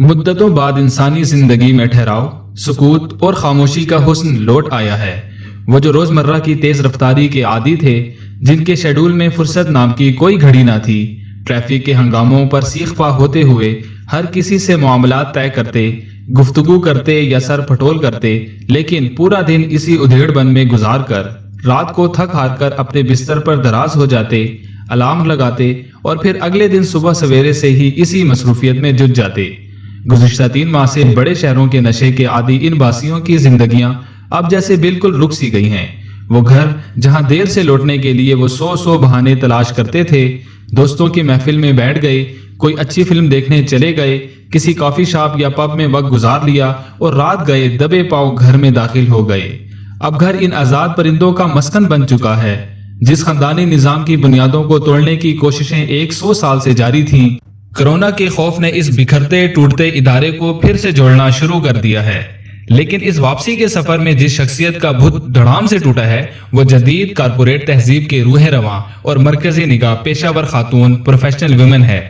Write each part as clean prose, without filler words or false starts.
मुद्दतों बाद इंसानी जिंदगी में ठहराव, सुकूत और खामोशी का हुस्न लौट आया है। वो जो रोजमर्रा की तेज रफ्तारी के आदी थे, जिनके शेड्यूल में फुर्सत नाम की कोई घड़ी ना थी, ट्रैफिक के हंगामों पर सीख पा होते हुए हर किसी से मामलात तय करते, गुफ्तगू करते या सर फटोल करते, लेकिन पूरा दिन इसी उधेड़बन में गुजार कर रात को थक हार कर अपने बिस्तर पर दराज हो जाते, अलार्म लगाते और फिर अगले दिन सुबह सवेरे से ही इसी मसरूफियत में जुट जाते। गुज़िश्ता 3 माह से बड़े शहरों के नशे के आदी इन बासियों की जिंदगियां अब जैसे बिल्कुल रुक सी गई हैं। वो घर जहां देर से लौटने के लिए वो सौ बहाने तलाश करते थे, दोस्तों की महफिल में बैठ गए, कोई अच्छी फिल्म देखने चले गए, किसी कॉफी शॉप या पब में वक्त गुजार लिया और रात गए दबे पांव घर में दाखिल हो गए। अब घर इन आजाद परिंदों का मस्कन बन चुका है। जिस खानदानी निजाम की बुनियादों को तोड़ने की कोशिशें 100 साल से जारी थीं, कोरोना के खौफ ने इस बिखरते टूटते इदारे को फिर से जोड़ना शुरू कर दिया है। लेकिन इस वापसी के सफर में जिस शख्सियत का भुत धड़ाम से टूटा है, वो जदीद कारपोरेट तहजीब के रूह रवां और मरकजी निगाह पेशावर खातून प्रोफेशनल वुमेन है।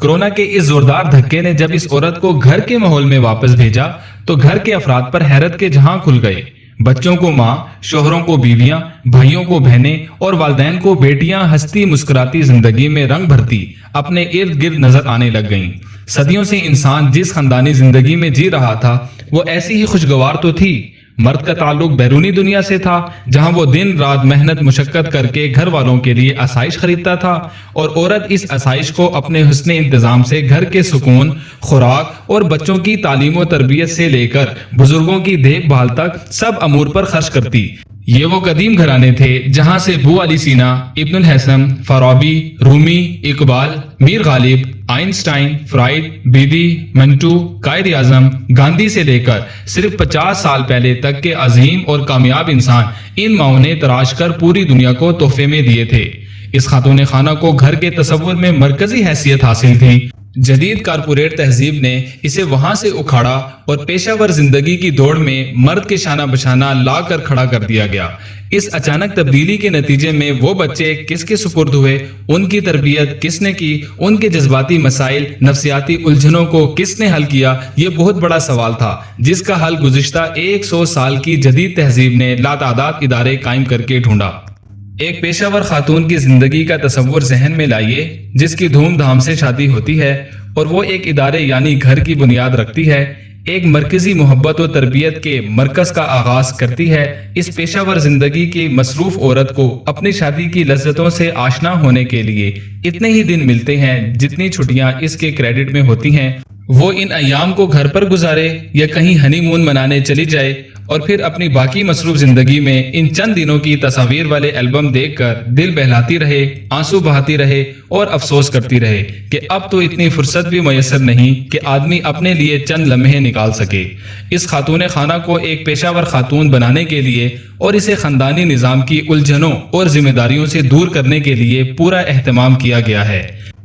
कोरोना के इस जोरदार धक्के ने जब इस औरत को घर के माहौल में वापस भेजा तो घर के अफराद पर हैरत के जहां खुल गए। बच्चों को माँ, शोहरों को बीवियां, भाइयों को बहनें और वालिदैन को बेटियां हंसती मुस्कुराती जिंदगी में रंग भरती अपने इर्द गिर्द नजर आने लग गईं। सदियों से इंसान जिस खानदानी जिंदगी में जी रहा था वो ऐसी ही खुशगवार तो थी। मर्द का ताल्लुक बैरूनी दुनिया से था, जहां वो दिन रात मेहनत मुशक्कत करके घर वालों के लिए आसाइश खरीदता था, और औरत इस आसाइश को अपने हुस्ने इंतजाम से घर के सुकून, खुराक और बच्चों की तालीम और तरबियत से लेकर बुजुर्गों की देखभाल तक सब अमूर पर खर्च करती। ये वो कदीम घराने थे जहां से Bu Ali Sina, Ibn al Haytham, Farabi, Rumi, Iqbal, Mir Ghalib, Einstein, Freud, Bedi, Manto, Quaid Azam, Gandhi से लेकर सिर्फ 50 साल पहले तक के अजीम और कामयाब इंसान इन माओं ने तराश कर पूरी दुनिया को तोहफे में दिए थे। इस खातून खाना को घर के तसव्वुर में मरकजी हैसियत हासिल थी। जदीद कारपोरेट तहजीब ने इसे वहां से उखाड़ा और पेशावर जिंदगी की दौड़ में मर्द के शाना बशाना ला कर खड़ा कर दिया गया। इस अचानक तब्दीली के नतीजे में वो बच्चे किसके सुपुर्द हुए, उनकी तरबियत किसने की, उनके जज्बाती मसाइल, नफ्सियाती उलझनों को किसने हल किया, ये बहुत बड़ा सवाल था, जिसका हल गुज़िश्ता 100 साल की जदीद तहजीब ने लातादाद इदारे कायम करके ढूंढा। एक पेशावर खातून की जिंदगी का तस्वुर जहन में लाइए, जिसकी धूमधाम से शादी होती है और वो एक इदारे यानी घर की बुनियाद रखती है, एक मरकजी मोहब्बत और तरबियत के मरकज का आगाज करती है। इस पेशावर जिंदगी की मसरूफ औरत को अपनी शादी की लज्जतों से आशना होने के लिए इतने ही दिन मिलते हैं जितनी छुट्टियां इसके क्रेडिट में होती हैं। वो इन अयाम को घर पर गुजारे या कहीं हनीमून मनाने चली जाए और फिर अपनी बाकी मसरूफ जिंदगी में इन चंद दिनों की तस्वीर वाले एल्बम देखकर दिल बहलाती रहे, आंसू बहाती रहे और अफसोस करती रहे कि अब तो इतनी फुर्सत भी मयसर नहीं कि आदमी अपने लिए चंद लम्हे निकाल सके। इस खातून खाना को एक पेशावर खातून बनाने के लिए और इसे खानदानी निजाम की उलझनों और जिम्मेदारियों से दूर करने के लिए पूरा एहतमाम किया गया है।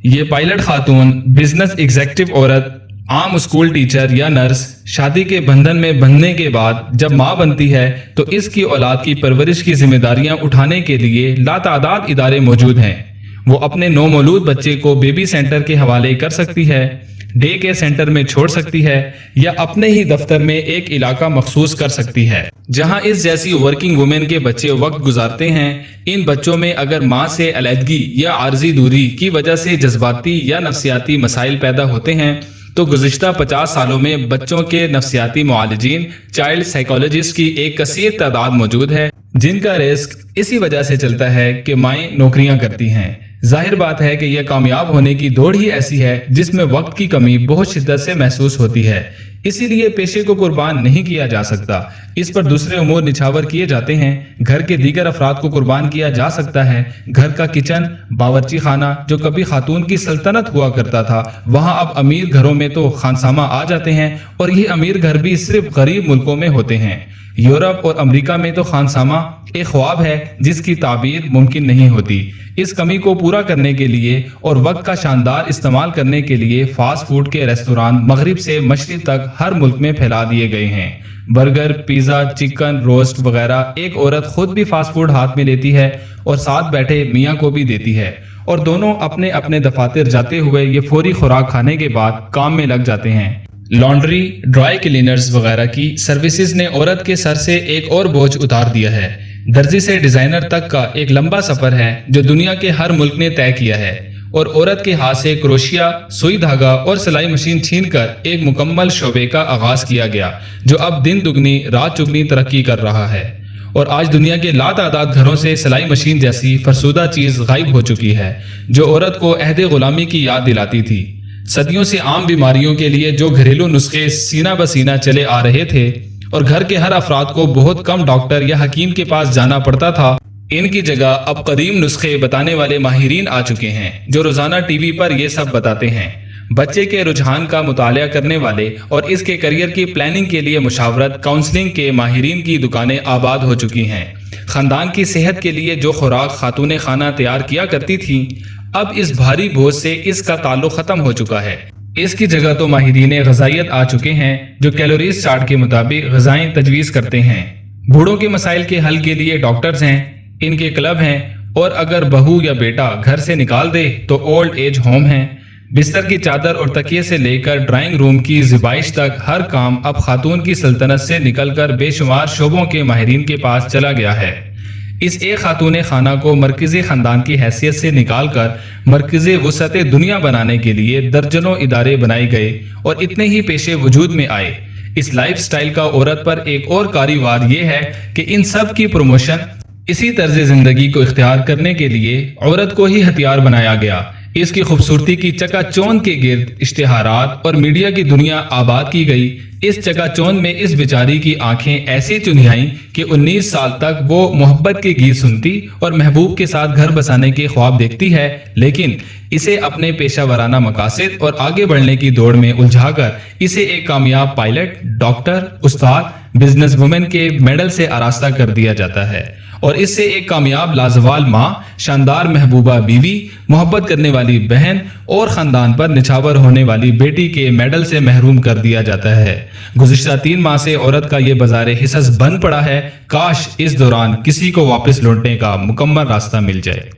ये पायलट खातून, बिजनेस एग्जीक्यूटिव औरत, आम स्कूल टीचर या नर्स शादी के बंधन में बंधने के बाद जब माँ बनती है तो इसकी औलाद की परवरिश की जिम्मेदारियां उठाने के लिए लातादाद इदारे मौजूद हैं। वो अपने नौमौलूद बच्चे को बेबी सेंटर के हवाले कर सकती है, डे केयर सेंटर में छोड़ सकती है या अपने ही दफ्तर में एक इलाका मखसूस कर सकती है जहां इस जैसी वर्किंग वुमेन के बच्चे वक्त गुजारते हैं। इन बच्चों में अगर माँ से अलहदगी या आर्जी दूरी की वजह से जज्बाती या नफ्सियाती मसाइल पैदा होते हैं तो गुज़िश्ता 50 सालों में बच्चों के नफ्सियाती मुआलिजीन, चाइल्ड साइकोलॉजिस्ट की एक कसीर तादाद मौजूद है, जिनका रिस्क इसी वजह से चलता है कि माएँ नौकरियां करती हैं। जाहिर बात है कि यह कामयाब होने की दौड़ ही ऐसी है जिसमें वक्त की कमी बहुत शिद्दत से महसूस होती है। इसीलिए पेशे को कुर्बान नहीं किया जा सकता, इस पर दूसरे उमूर निछावर किए जाते हैं। घर के दीगर अफराद को कुर्बान किया जा सकता है। घर का किचन, बावर्ची खाना जो कभी खातून की सल्तनत हुआ करता था, वहां अब अमीर घरों में तो खानसामा आ जाते हैं, और ये अमीर घर भी सिर्फ गरीब मुल्कों में होते हैं। यूरोप और अमेरिका में तो खानसामा एक ख्वाब है जिसकी ताबीर मुमकिन नहीं होती। इस कमी को पूरा करने के लिए और वक्त का शानदार इस्तेमाल करने के लिए फास्ट फूड के रेस्तोरां मगरिब से मशरिक तक हर मुल्क में फैला दिए गए हैं। बर्गर, पिज्जा, चिकन रोस्ट वगैरह एक औरत खुद भी फास्ट फूड हाथ में लेती है और साथ बैठे मियाँ को भी देती है, और दोनों अपने अपने दफातर जाते हुए ये फौरी खुराक खाने के बाद काम में लग जाते हैं। लॉन्ड्री, ड्राई क्लीनर्स वगैरह की सर्विसेज ने औरत के सर से एक और बोझ उतार दिया है। दर्जी से डिजाइनर तक का एक लंबा सफर है जो दुनिया के हर मुल्क ने तय किया है, और औरत के हाथ से क्रोशिया, सुई धागा और सिलाई मशीन छीनकर एक मुकम्मल शोबे का आगाज किया गया जो अब दिन दुगनी रात चुगनी तरक्की कर रहा है। और आज दुनिया के लातादाद घरों से सिलाई मशीन जैसी फरसुदा चीज गायब हो चुकी है जो औरत को अहद गुलामी की याद दिलाती थी। सदियों से आम बीमारियों के लिए जो घरेलू नुस्खे सीना बसीना चले आ रहे थे और घर के हर अफराद को बहुत कम डॉक्टर या हकीम के पास जाना पड़ता था, इनकी जगह अब कदीम नुस्खे बताने वाले माहिरीन आ चुके हैं जो रोजाना टीवी पर ये सब बताते हैं। बच्चे के रुझान का मुतालिया करने वाले और इसके करियर की प्लानिंग के लिए मुशावरत काउंसलिंग के माहिरीन की दुकानें आबाद हो चुकी हैं। खानदान की सेहत के लिए जो खुराक खातून खाना तैयार किया करती थी, अब इस भारी बोझ से इसका ताल्लुक खत्म हो चुका है। इसकी जगह तो माहिरीन ग़िज़ाइयत आ चुके हैं जो कैलोरीज चार्ट के मुताबिक ग़िज़ाएं तजवीज़ करते हैं। बूढ़ों के मसाइल के हल के लिए डॉक्टर्स हैं, इनके क्लब हैं, और अगर बहू या बेटा घर से निकाल दे तो ओल्ड एज होम है। बिस्तर की चादर और तकिए से लेकर ड्राइंग रूम की ज़िबाइश तक हर काम अब खातून की सल्तनत से निकलकर बेशुमार शोबों के माहिरीन के पास चला गया है। इस एक खातून खाना को मरकज़ी ख़ानदान की हैसियत से निकालकर मरकज़ी वुसअत दुनिया बनाने के लिए दर्जनों इदारे बनाए गए और इतने ही पेशे वजूद में आए। इस लाइफ स्टाइल का औरत पर एक और कारीवार ये है कि इन सब की प्रमोशन इसी तर्ज जिंदगी को इख्तियार करने के लिए औरत को ही हथियार बनाया गया। इसकी खूबसूरती की चकाचौंध के गिर्द इश्तिहारात और मीडिया की दुनिया आबाद की गई। इस चकाचौंध में इस बेचारी की आंखें ऐसी चुनियाई कि 19 साल तक वो मोहब्बत के गीत सुनती और महबूब के साथ घर बसाने के ख्वाब देखती है, लेकिन इसे अपने पेशा वराना मकासद और आगे बढ़ने की दौड़ में उलझाकर इसे एक कामयाब पायलट, डॉक्टर, उस्ताद, बिजनेस वुमेन के मेडल से आरास्ता कर दिया जाता है और इससे एक कामयाब लाजवाल माँ, शानदार महबूबा बीवी, मोहब्बत करने वाली बहन और खानदान पर निछावर होने वाली बेटी के मेडल से महरूम कर दिया जाता है। गुज़िश्ता 3 माह से औरत का ये बाज़ारे हिस्स बंद पड़ा है। काश इस दौरान किसी को वापस लौटने का मुकम्मल रास्ता मिल जाए।